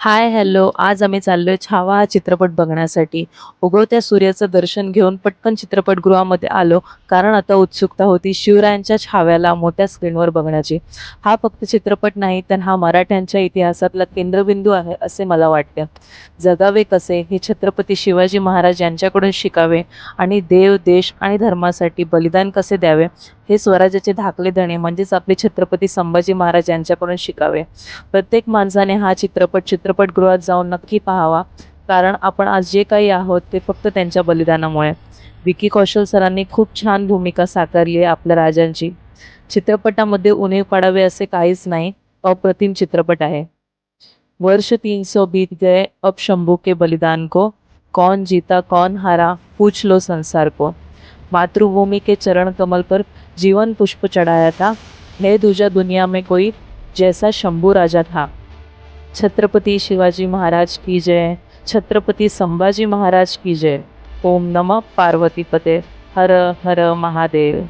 हाय, hello. आज आम्ही चाललोय छावा हा चित्रपट बघण्यासाठी. उगवत्या सूर्याचं दर्शन घेऊन पटकन चित्रपटगृहामध्ये आलो, कारण आता उत्सुकता होती शिवरायांच्या छाव्याला मोठ्या स्क्रीनवर बघण्याची. हा फक्त चित्रपट नाही, तर हा मराठ्यांच्या इतिहासातला केंद्रबिंदू आहे, असे मला वाटते. जगावे कसे हे छत्रपती शिवाजी महाराज यांच्याकडून शिकावे आणि देव, देश आणि धर्मासाठी बलिदान कसे द्यावे, हे स्वराज्याचे धाकले धणे म्हणजेच आपले छत्रपती संभाजी महाराज यांच्याकडून शिकावे. प्रत्येक माणसाने हा चित्रपट चित्रपटगृहात जाऊन नक्की पाहावा, कारण आपण आज जे काही आहोत ते फक्त त्यांच्या बलिदानामुळे. विकी कौशल सरांनी खूप छान भूमिका साकारली आहे आपल्या राजांची. चित्रपटामध्ये उणीव पाडावे असे काहीच नाही. अप्रतिम चित्रपट आहे. वर्ष 300 बीत गए अब शंभू के बलिदान को, कौन जीता कौन हारा पूछ लो संसार को. मातृभूमि के चरण कमल पर जीवन पुष्प चढ़ाया था, है दूजा दुनिया में कोई जैसा शंभू राजा था. छत्रपती शिवाजी महाराज की जय. छत्रपती संभाजी महाराज की जय. ओम नमः पार्वतीपते. हर हर महादेव.